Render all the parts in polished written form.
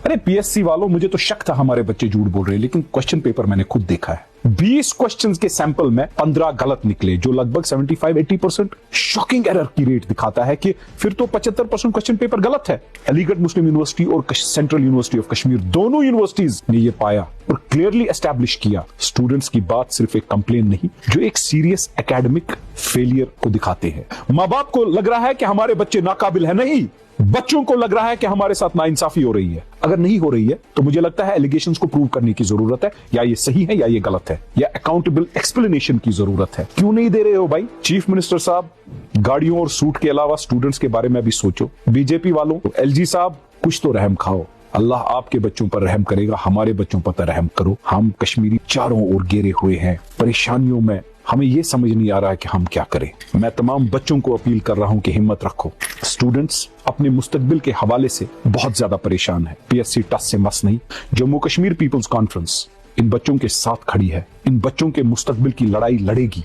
अरे पीएससी वालों, मुझे तो शक था हमारे बच्चे झूठ बोल रहे हैं, लेकिन क्वेश्चन पेपर मैंने खुद देखा है। 20 क्वेश्चंस के सैंपल में 15 गलत निकले, जो लगभग 75-80% शॉकिंग एरर की रेट दिखाता है कि फिर तो 75% क्वेश्चन पेपर गलत है। अलीगढ़ मुस्लिम यूनिवर्सिटी और सेंट्रल यूनिवर्सिटी ऑफ कश्मीर, दोनों यूनिवर्सिटीज ने यह पाया और क्लियरली एस्टैब्लिश किया। स्टूडेंट्स की बात सिर्फ एक कंप्लेन नहीं, जो एक सीरियस एकेडमिक फेलियर को दिखाते हैं। माँ बाप को लग रहा है कि हमारे बच्चे नाकाबिल है, नहीं, बच्चों को लग रहा है कि हमारे साथ नाइंसाफी हो रही है। अगर नहीं हो रही है तो मुझे लगता है एलिगेशंस को प्रूव करने की जरूरत है, या ये सही है या ये गलत है, या अकाउंटेबल एक्सप्लेनेशन की जरूरत है। क्यों नहीं दे रहे हो भाई? चीफ मिनिस्टर साहब, गाड़ियों और सूट के अलावा स्टूडेंट्स के बारे में भी सोचो। बीजेपी वालों, एलजी साहब, कुछ तो रहम खाओ। अल्लाह आपके बच्चों पर रहम करेगा, हमारे बच्चों पर तो रहम करो। हम कश्मीरी चारों ओर घेरे हुए हैं परेशानियों में, हमें यह समझ नहीं आ रहा है कि हम क्या करें। मैं तमाम बच्चों को अपील कर रहा हूं कि हिम्मत रखो। स्टूडेंट्स अपने मुस्तकबिल के हवाले से बहुत ज्यादा परेशान है। पीएससी टस से मस नहीं। जम्मू कश्मीर पीपल्स कॉन्फ्रेंस इन बच्चों के साथ खड़ी है, इन बच्चों के मुस्तकबिल की लड़ाई लड़ेगी।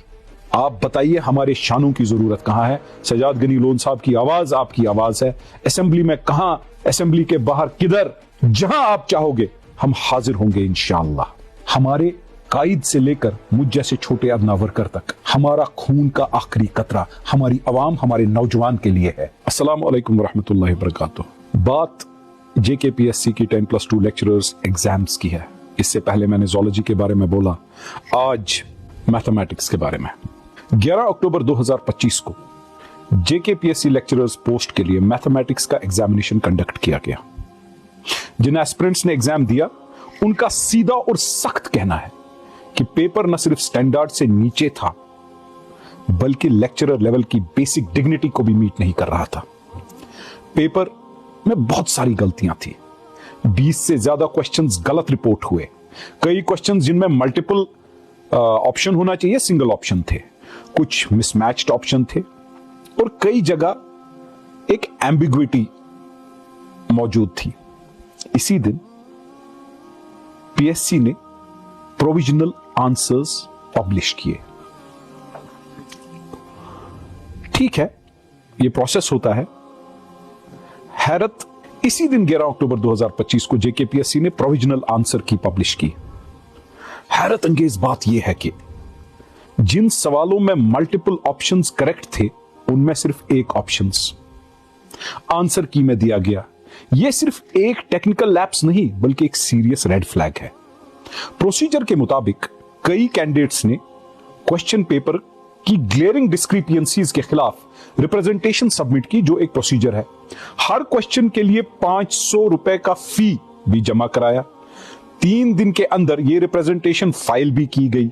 आप बताइए हमारे शानों की जरूरत कहां है? सजाद गनी लोन साहब की आवाज आपकी आवाज है। असेंबली में कहां, असेंबली के बाहर किधर, जहां आप चाहोगे हम हाजिर होंगे इंशाअल्लाह। हमारे कायद से लेकर मुझ जैसे छोटे अदना वर्कर तक हमारा खून का आखिरी कतरा हमारी आवाम, हमारे नौजवान के लिए है। अस्सलाम वालेकुम रहमतुल्लाहि वबरकातुहू। बात जेकेपीएससी की 10+2 लेक्चरर्स एग्जाम्स की है। इससे पहले मैंने ज़ूलॉजी के बारे में बोला, आज मैथमेटिक्स के बारे में। 11 अक्टूबर 2025 को जेकेपीएससी लेक्चरर्स पोस्ट के लिए मैथमेटिक्स का एग्जामिनेशन कंडक्ट किया गया। जिन एस्पिरेंट्स ने एग्जाम दिया उनका सीधा और सख्त कहना है कि पेपर न सिर्फ स्टैंडर्ड से नीचे था, बल्कि लेक्चरर लेवल की बेसिक डिग्निटी को भी मीट नहीं कर रहा था। पेपर में बहुत सारी गलतियां थी। 20 से ज्यादा क्वेश्चंस गलत रिपोर्ट हुए। कई क्वेश्चंस जिनमें मल्टीपल ऑप्शन होना चाहिए, सिंगल ऑप्शन थे। कुछ मिसमैच्ड ऑप्शन थे और कई जगह एक एम्बिग्विटी मौजूद थी। इसी दिन पीएससी ने प्रोविजनल आंसर्स पब्लिश किए। ठीक है, यह प्रोसेस होता है। हैरत, इसी दिन 11 अक्टूबर 2025 को जेकेपीएससी ने प्रोविजनल आंसर की पब्लिश की। हैरत अंगेज बात यह है कि जिन सवालों में मल्टीपल ऑप्शंस करेक्ट थे, उनमें सिर्फ एक ऑप्शंस आंसर की में दिया गया। यह सिर्फ एक टेक्निकल लैप्स नहीं, बल्कि एक सीरियस रेड फ्लैग है। प्रोसीजर के मुताबिक कई कैंडिडेट्स ने क्वेश्चन पेपर की ग्लेयरिंग डिस्क्रिपियंसीज के खिलाफ रिप्रेजेंटेशन सबमिट की, जो एक प्रोसीजर है। हर क्वेश्चन के लिए 500 रुपए का फी भी जमा कराया। 3 दिन के अंदर यह रिप्रेजेंटेशन फाइल भी की गई।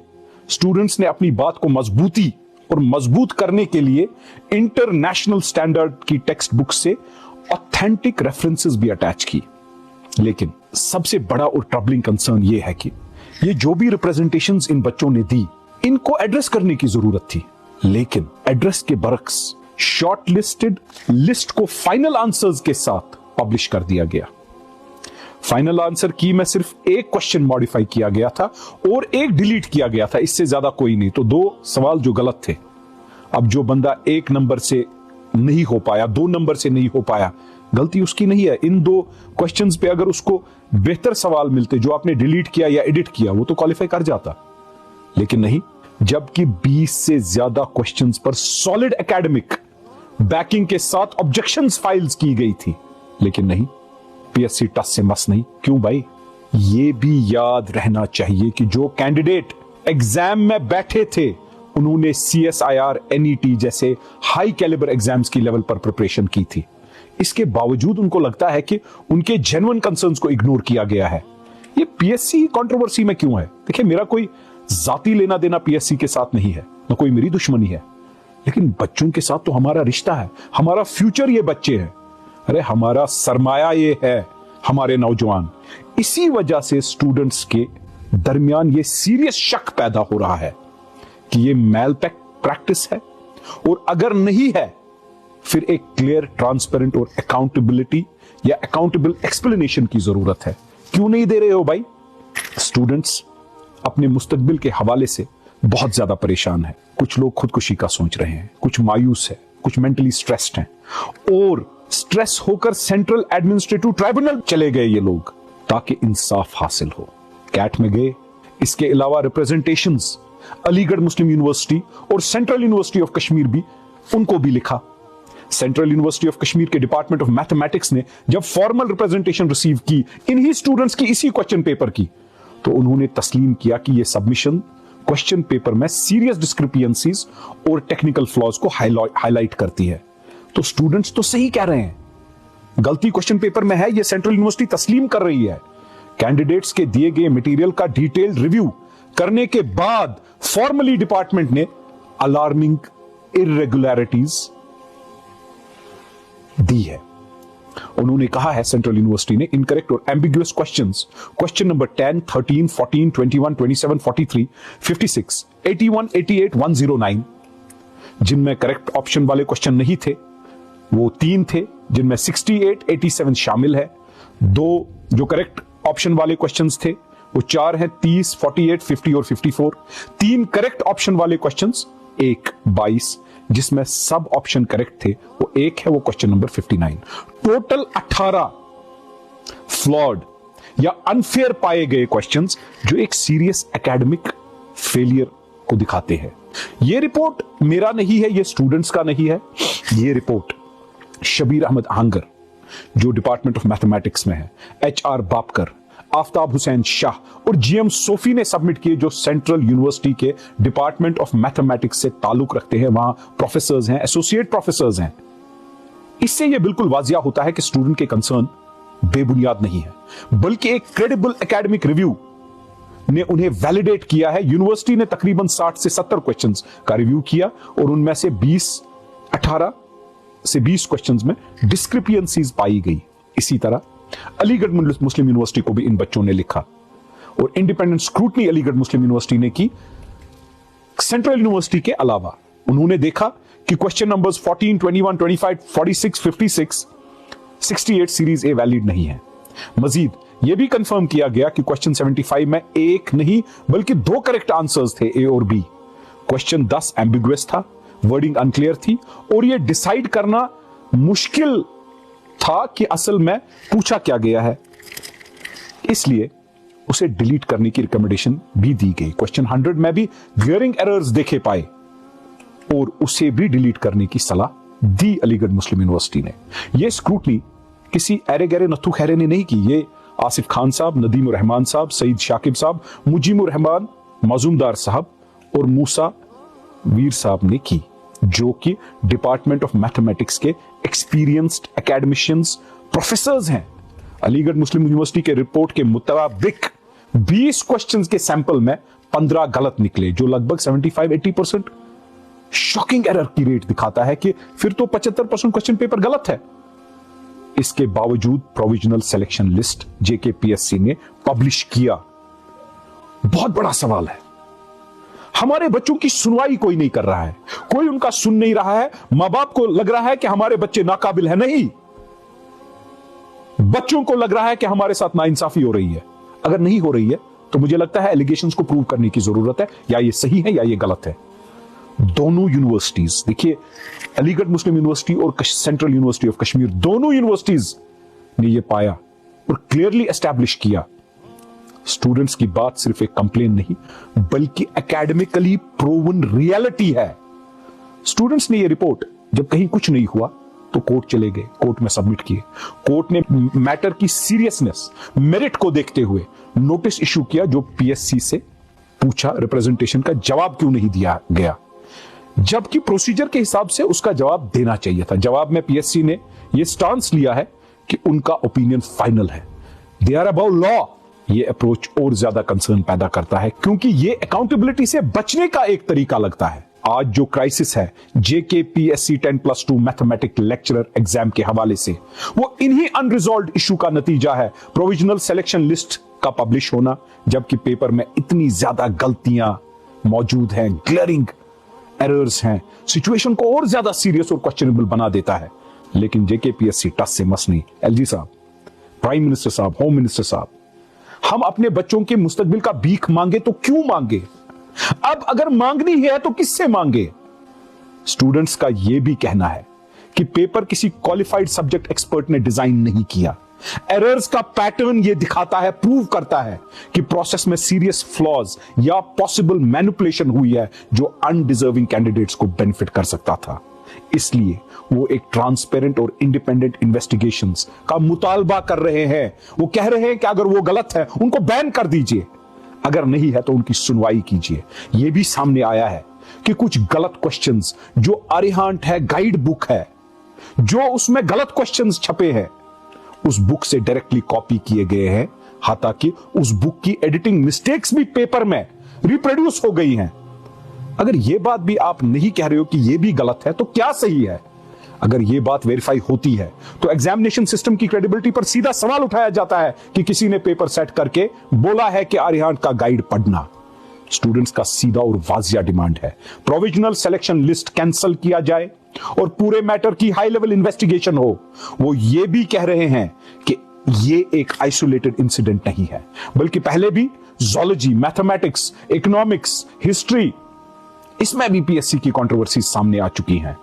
स्टूडेंट्स ने अपनी बात को मजबूती और मजबूत करने के लिए इंटरनेशनल स्टैंडर्ड की टेक्स्ट बुक से ऑथेंटिक रेफरेंसेस भी अटैच की। लेकिन सबसे बड़ा और ट्रबलिंग कंसर्न यह है कि ये जो भी रिप्रेजेंटेशंस इन बच्चों ने दी, इनको एड्रेस करने की जरूरत थी, लेकिन एड्रेस के बरक्स शॉर्ट लिस्टेड लिस्ट को फाइनल आंसर्स के साथ पब्लिश कर दिया गया। फाइनल आंसर की में सिर्फ एक क्वेश्चन मॉडिफाई किया गया था और एक डिलीट किया गया था, इससे ज्यादा कोई नहीं। तो 2 सवाल जो गलत थे। अब जो बंदा 1 नंबर से नहीं हो पाया, 2 नंबर से नहीं हो पाया, गलती उसकी नहीं है। इन 2 क्वेश्चंस पे अगर उसको बेहतर सवाल मिलते जो आपने डिलीट किया या एडिट किया, वो तो क्वालिफाई कर जाता। लेकिन नहीं, जबकि 20 से ज्यादा क्वेश्चंस पर सॉलिड एकेडमिक बैकिंग के साथ ऑब्जेक्शंस फाइल्स की गई थी, लेकिन नहीं, पीएससी टस से मस नहीं। क्यों भाई? ये भी याद रहना चाहिए कि जो कैंडिडेट एग्जाम में बैठे थे, उन्होंने CSIR, NET जैसे हाई कैलिबर एग्जाम्स की लेवल पर प्रिपरेशन की थी। इसके बावजूद उनको लगता है कि उनके जेन्युइन कंसर्न्स को इग्नोर किया गया है। ये पीएससी कंट्रोवर्सी में क्यों है? देखिए, मेरा कोई जाती लेना देना पीएससी के साथ नहीं है, न कोई मेरी दुश्मनी है, लेकिन बच्चों के साथ तो हमारा रिश्ता है। हमारा फ्यूचर ये बच्चे हैं। अरे हमारा सरमाया ये है हमारे नौजवान। इसी वजह से स्टूडेंट्स के दरमियान ये सीरियस शक पैदा हो रहा है कि ये मैल प्रैक्टिस है, और अगर नहीं है फिर एक क्लियर, ट्रांसपेरेंट और अकाउंटेबिलिटी या अकाउंटेबल एक्सप्लेनेशन की जरूरत है। क्यों नहीं दे रहे हो भाई? स्टूडेंट्स अपने मुस्तकबिल के हवाले से बहुत ज्यादा परेशान है। कुछ लोग खुदकुशी का सोच रहे हैं, कुछ मायूस है, कुछ मेंटली स्ट्रेस्ड हैं, और स्ट्रेस होकर सेंट्रल एडमिनिस्ट्रेटिव ट्राइब्यूनल चले गए ये लोग। ताकि इंसाफ हासिल हो। कैट में गए। इसके अलावा रिप्रेजेंटेशंस अलीगढ़ मुस्लिम यूनिवर्सिटी और सेंट्रल यूनिवर्सिटी ऑफ कश्मीर भी, उनको भी लिखा। सेंट्रल यूनिवर्सिटी ऑफ कश्मीर के डिपार्टमेंट ऑफ मैथमेटिक्स ने जब फॉर्मल रिप्रेजेंटेशन रिसीव की इन्हीं स्टूडेंट्स की इसी क्वेश्चन पेपर की, तो उन्होंने तस्लीम किया कि यह सबमिशन क्वेश्चन पेपर में सीरियस डिस्क्रिपियंसीज और टेक्निकल फ्लॉज को हाईलाइट करती है। तो स्टूडेंट्स तो सही कह रहे हैं, गलती क्वेश्चन पेपर में है, यह सेंट्रल यूनिवर्सिटी तस्लीम कर रही है। कैंडिडेट्स के दिए गए मटेरियल का डिटेल्ड रिव्यू करने के बाद फॉर्मली डिपार्टमेंट ने अलार्मिंग इर्रेगुलरिटीज दी है। उन्होंने कहा है सेंट्रल यूनिवर्सिटी ने इनकरेक्ट और एम्बिगुअस क्वेश्चंस, क्वेश्चन नंबर 10, 13, 14, 21, 27, 43, 56, 81, 88, 109, जिनमें करेक्ट ऑप्शन वाले क्वेश्चन नहीं थे, वो 3 थे, जिनमें 68, 87 शामिल है। 2 जो करेक्ट ऑप्शन वाले क्वेश्चंस थे वो 4 हैं, 30, 48, 50 और 54। 3 करेक्ट ऑप्शन वाले क्वेश्चंस, 1, 22, जिसमें सब ऑप्शन करेक्ट थे, वो 1 है, वो क्वेश्चन नंबर 59। टोटल 18 फ्लॉड या अनफेयर पाए गए क्वेश्चंस जो एक सीरियस एकेडमिक फेलियर को दिखाते हैं। यह रिपोर्ट मेरा नहीं है, यह स्टूडेंट्स का नहीं है, यह रिपोर्ट शबीर अहमद आहंगर जो डिपार्टमेंट ऑफ मैथमेटिक्स में है, HR बापकर, आफ्ताब हुसैन शाह और GM सोफी ने सबमिट किए, जो सेंट्रल यूनिवर्सिटी के डिपार्टमेंट ऑफ मैथमेटिक्स से ताल्लुक रखते हैं, वहां प्रोफेसर्स हैं, एसोसिएट प्रोफेसर्स हैं। इससे यह बिल्कुल वाजिया होता है कि स्टूडेंट के कंसर्न बेबुनियाद नहीं है, बल्कि एक क्रेडिबल एकेडमिक रिव्यू ने उन्हें वैलिडेट किया है। यूनिवर्सिटी ने तकरीबन 60 से 70 क्वेश्चंस का रिव्यू किया और उनमें से 18 से 20 क्वेश्चंस में डिस्क्रिपियंसीज पाई गई। इसी तरह अलीगढ़ मुस्लिम यूनिवर्सिटी को भी इन बच्चों ने लिखा और इंडिपेंडेंट स्क्रूटनी अलीगढ़ मुस्लिम यूनिवर्सिटी ने की। सेंट्रल यूनिवर्सिटी के अलावा उन्होंने देखा कि question numbers 14, 21, 25, 46, 56, 68 series a valid नहीं है। मजीद यह भी कंफर्म किया गया कि क्वेश्चन 75 में 1 नहीं बल्कि 2 करेक्ट आंसर्स थे, ए और बी। क्वेश्चन 10 एम्बिगुअस था, वर्डिंग अनक्लियर थी और यह डिसाइड करना मुश्किल था कि असल में पूछा क्या गया है, इसलिए उसे डिलीट करने की रिकमेंडेशन भी दी गई। क्वेश्चन 100 में भी ग्लेयरिंग एरर्स देखे पाए और उसे भी डिलीट करने की सलाह दी अलीगढ़ मुस्लिम यूनिवर्सिटी ने। यह स्क्रूटनी किसी एरे गहरे नथु खैरे ने नहीं की, ये आसिफ खान साहब, नदीम रहमान साहब, सईद शाकिब साहब, मुजीमुर रहमान माजूमदार साहब और मूसा वीर साहब ने की, जो कि डिपार्टमेंट ऑफ मैथमेटिक्स के एक्सपीरियंस्ड एकेडमिशियंस प्रोफेसर्स हैं। अलीगढ़ मुस्लिम यूनिवर्सिटी के रिपोर्ट के मुताबिक 20 क्वेश्चंस के सैंपल में 15 गलत निकले, जो लगभग 75-80% शॉकिंग एरर की रेट दिखाता है कि फिर तो 75% क्वेश्चन पेपर गलत है। इसके बावजूद प्रोविजनल सिलेक्शन लिस्ट JKPSC ने पब्लिश किया। बहुत बड़ा सवाल है, हमारे बच्चों की सुनवाई कोई नहीं कर रहा है, कोई उनका सुन नहीं रहा है। मां बाप को लग रहा है कि हमारे बच्चे नाकाबिल है, नहीं, बच्चों को लग रहा है कि हमारे साथ नाइंसाफी हो रही है। अगर नहीं हो रही है तो मुझे लगता है एलिगेशंस को प्रूव करने की जरूरत है, या ये सही है या ये गलत है। दोनों यूनिवर्सिटीज, देखिए अलीगढ़ मुस्लिम यूनिवर्सिटी और सेंट्रल यूनिवर्सिटी ऑफ कश्मीर, दोनों यूनिवर्सिटीज ने यह पाया और क्लियरली एस्टैब्लिश किया, स्टूडेंट्स की बात सिर्फ एक कंप्लेन नहीं बल्कि एकेडमिकली प्रूवन रियलिटी है। स्टूडेंट्स ने यह रिपोर्ट जब कहीं कुछ नहीं हुआ तो कोर्ट चले गए, कोर्ट में सबमिट किए। कोर्ट ने मैटर की सीरियसनेस, मेरिट को देखते हुए नोटिस इशू किया, जो PSC से पूछा रिप्रेजेंटेशन का जवाब क्यों नहीं दिया गया, जबकि प्रोसीजर के हिसाब से उसका जवाब देना चाहिए था। जवाब में PSC ने यह स्टांस लिया है कि उनका ओपिनियन फाइनल है, दे आर अबव लॉ। ये अप्रोच और ज्यादा कंसर्न पैदा करता है, क्योंकि ये अकाउंटेबिलिटी से बचने का एक तरीका लगता है। आज जो क्राइसिस है JKPSC 10+2 मैथमेटिक्स लेक्चरर एग्जाम के हवाले से, वो इन्हीं अनरिजॉल्व्ड इशू का नतीजा है। प्रोविजनल सिलेक्शन लिस्ट का पब्लिश होना, जबकि पेपर में इतनी ज्यादा गलतियां मौजूद हैं, ग्लेयरिंग एरर्स हैं, सिचुएशन को और ज्यादा सीरियस और क्वेश्चनेबल बना देता है। लेकिन JKPSC टस से मस नहीं। LG साहब, प्राइम मिनिस्टर साहब, होम मिनिस्टर साहब, हम अपने बच्चों के मुस्तकबिल का भीख मांगे तो क्यों मांगे? अब अगर मांगनी है तो किससे मांगे? स्टूडेंट्स का यह भी कहना है कि पेपर किसी क्वालिफाइड सब्जेक्ट एक्सपर्ट ने डिजाइन नहीं किया, एरर्स का पैटर्न ये दिखाता है, प्रूव करता है कि प्रोसेस में सीरियस फ्लॉज या पॉसिबल मैनिपुलेशन हुई है जो अनडिजर्विंग कैंडिडेट्स को बेनिफिट कर सकता था। इसलिए वो एक ट्रांसपेरेंट और इंडिपेंडेंट इन्वेस्टिगेशंस का मुतालबा कर रहे हैं। वो कह रहे हैं कि अगर वो गलत है उनको बैन कर दीजिए, अगर नहीं है तो उनकी सुनवाई कीजिए। यह भी सामने आया है कि कुछ गलत क्वेश्चंस जो अरिहंत है गाइड बुक है, जो उसमें गलत क्वेश्चंस छपे हैं, उस बुक से डायरेक्टली कॉपी किए गए हैं। हालांकि उस बुक की एडिटिंग मिस्टेक्स भी पेपर में रिप्रोड्यूस हो गई हैं। अगर यह बात भी आप नहीं कह रहे हो कि यह भी गलत है तो क्या सही है? अगर यह बात वेरीफाई होती है तो एग्जामिनेशन सिस्टम की क्रेडिबिलिटी पर सीधा सवाल उठाया जाता है कि किसी ने पेपर सेट करके बोला है कि अरिहंत का गाइड पढ़ना। स्टूडेंट्स का सीधा और वाजिया डिमांड है प्रोविजनल सिलेक्शन लिस्ट कैंसिल किया जाए और पूरे मैटर की हाई लेवल इन्वेस्टिगेशन हो। वो ये भी कह रहे हैं कि ये एक आइसोलेटेड इंसिडेंट नहीं है, बल्कि पहले भी ज़ूलॉजी, मैथमेटिक्स, इकोनॉमिक्स, हिस्ट्री, इसमें भी पीएससी की कंट्रोवर्सी सामने आ चुकी हैं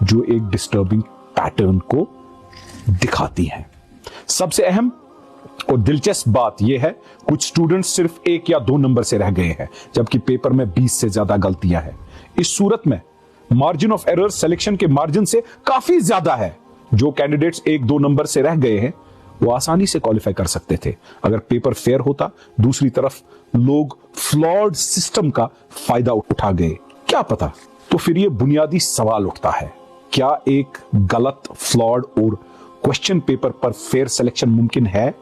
जो एक डिस्टर्बिंग पैटर्न को दिखाती हैं। सबसे अहम और दिलचस्प बात यह है, कुछ स्टूडेंट्स सिर्फ 1 या 2 नंबर से रह गए हैं, जबकि पेपर में 20 से ज्यादा गलतियां हैं। इस सूरत में मार्जिन ऑफ एरर सिलेक्शन के मार्जिन से काफी ज्यादा है। जो कैंडिडेट्स 1-2 नंबर से रह गए हैं वो आसानी से क्वालिफाई कर सकते थे अगर पेपर फेयर होता। दूसरी तरफ लोग फ्लॉड सिस्टम का फायदा उठा गए, क्या पता। तो फिर ये बुनियादी सवाल उठता है, क्या एक गलत, फ्लॉड और क्वेश्चन पेपर पर फेयर सिलेक्शन मुमकिन है?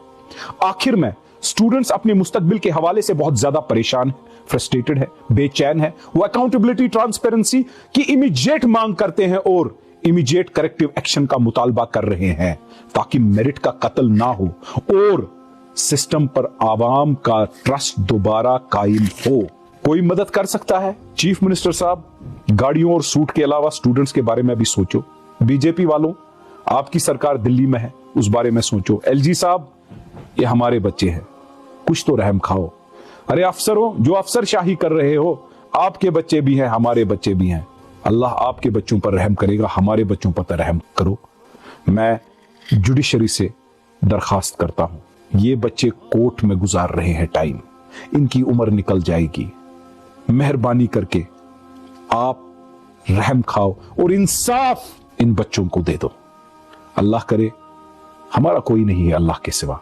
आखिर में स्टूडेंट्स अपने मुस्तकबिल के हवाले से बहुत ज्यादा परेशान है, फ्रस्ट्रेटेड है, बेचैन है। वो अकाउंटेबिलिटी, ट्रांसपेरेंसी की इमीडिएट मांग करते हैं और इमीडिएट करेक्टिव एक्शन का मुतालबा कर रहे हैं ताकि मेरिट का कत्ल ना हो और सिस्टम पर आवाम का ट्रस्ट दोबारा कायम हो। कोई मदद कर सकता है? चीफ मिनिस्टर साहब, गाड़ियों और सूट के अलावा स्टूडेंट्स के बारे में भी सोचो। बीजेपी वालों, आपकी सरकार दिल्ली में है, उस बारे में सोचो। एलजी साहब, ये हमारे बच्चे हैं, कुछ तो रहम खाओ। अरे अफसरों, जो अफसरशाही कर रहे हो, आपके बच्चे भी हैं, हमारे बच्चे भी हैं। अल्लाह आपके बच्चों पर रहम करेगा, हमारे बच्चों पर रहम करो। मैं जुडिशरी से दरखास्त करता हूं, ये बच्चे कोर्ट में गुजार रहे हैं टाइम, इनकी उम्र निकल जाएगी। मेहरबानी करके आप रहम खाओ और इंसाफ इन बच्चों को दे दो। अल्लाह करे, हमारा कोई नहीं है अल्लाह के सिवा।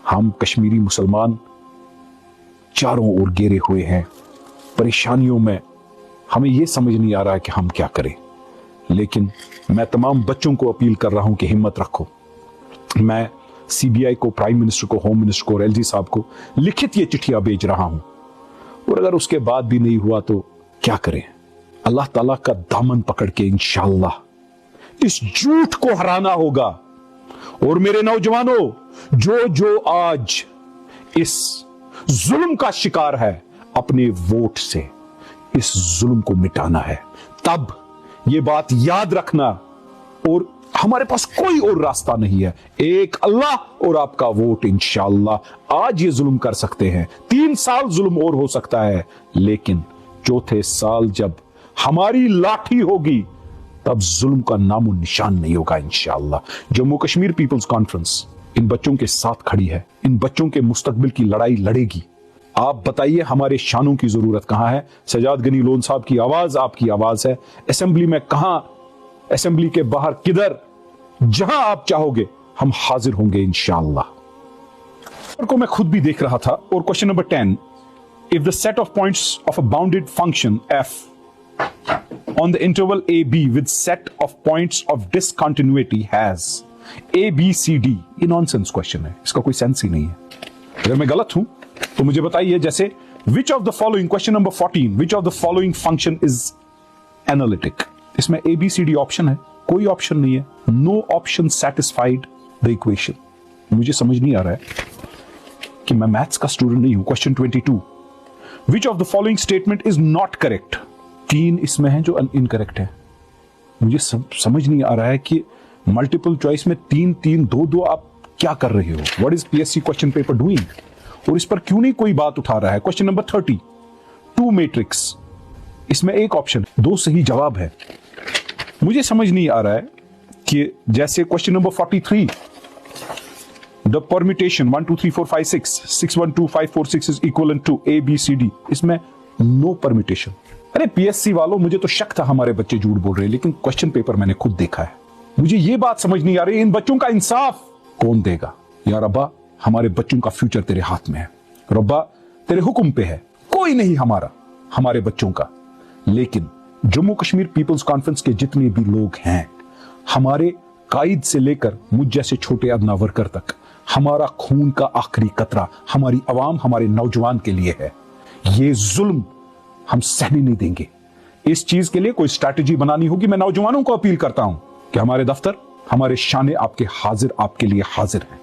हम कश्मीरी मुसलमान चारों ओर घेरे हुए हैं, परेशानियों में, हमें यह समझ नहीं आ रहा है कि हम क्या करें। लेकिन मैं तमाम बच्चों को अपील कर रहा हूं कि हिम्मत रखो। मैं सीबीआई को, प्राइम मिनिस्टर को, होम मिनिस्टर को और एलजी साहब को लिखित ये चिट्ठियां भेज रहा हूं, और अगर उसके बाद भी नहीं हुआ तो क्या करें? अल्लाह ताला का दामन पकड़ के इंशाअल्लाह इस झूठ को हराना होगा। और मेरे नौजवानों, जो आज इस जुल्म का शिकार है, अपने वोट से इस जुल्म को मिटाना है। तब ये बात याद रखना, और हमारे पास कोई और रास्ता नहीं है, एक अल्लाह और आपका वोट। इंशाअल्लाह आज ये जुल्म कर सकते हैं, 3 साल जुल्म और हो सकता है, लेकिन चौथे साल जब हमारी लाठी होगी तब जुल्म का नामो निशान नहीं होगा इंशाअल्लाह। जम्मू कश्मीर पीपल्स कॉन्फ्रेंस इन बच्चों के साथ खड़ी है, इन बच्चों के मुस्तकबिल की लड़ाई लड़ेगी। आप बताइए, हमारे शानों की जरूरत कहां है? सजाद गनी लोन साहब की आवाज आपकी आवाज है। असेंबली में कहां, असेंबली के बाहर किधर, जहां आप चाहोगे हम हाजिर होंगे इंशाअल्लाह। को मैं खुद भी देख रहा था। और question number 10, if the set of points of a bounded function f on the interval AB with set of points of discontinuity has A, B, C, D, ये नॉनसेंस क्वेश्चन है, इसका कोई सेंस ही नहीं है। अगर मैं गलत हूं तो मुझे बताइए। जैसे which of the following, question number 14, which of the following function is analytic? इसमें A, B, C, D option है, कोई ऑप्शन नहीं है। No option satisfied the equation। मुझे समझ नहीं आ रहा है कि मैं मैथ्स का स्टूडेंट नहीं हूं। Question 22, which of the following statement is not correct? 3 इसमें है जो इनकरेक्ट है। मुझे समझ नहीं आ रहा है कि मल्टीपल चॉइस में 3-3, 2-2 आप क्या कर रहे हो? What is PSC question paper doing? और इस पर क्यों नहीं कोई बात उठा रहा है? क्वेश्चन नंबर 30, 2 मैट्रिक्स, इसमें एक ऑप्शन, 2 सही जवाब है। मुझे समझ नहीं आ रहा है कि जैसे question number 43, The permutation 1 2 3 4 5 6 6 1 2 5 4 6 is equivalent to A B C D, इसमें no permutation। अरे पीएससी वालों, मुझे तो शक था हमारे बच्चे झूठ बोल रहे हैं, लेकिन क्वेश्चन पेपर मैंने खुद देखा है। मुझे ये बात समझ नहीं आ रही, इन बच्चों का इंसाफ कौन देगा? या रब्बा, हमारे बच्चों का फ्यूचर तेरे हाथ में है। रब्बा, तेरे हुक्म पे है, कोई नहीं हमारे बच्चों का। लेकिन जम्मू कश्मीर पीपल्स कॉन्फ्रेंस के जितने भी लोग हैं, हमारे कायद से लेकर मुझ जैसे छोटे अदना वर्कर तक, हमारा खून का आखिरी कतरा हमारी अवाम, हमारे नौजवान के लिए है। ये जुल्म हम सहने नहीं देंगे। इस चीज के लिए कोई स्ट्रैटेजी बनानी होगी। मैं नौजवानों को अपील करता हूं कि हमारे दफ्तर, हमारे शाने आपके लिए हाजिर हैं।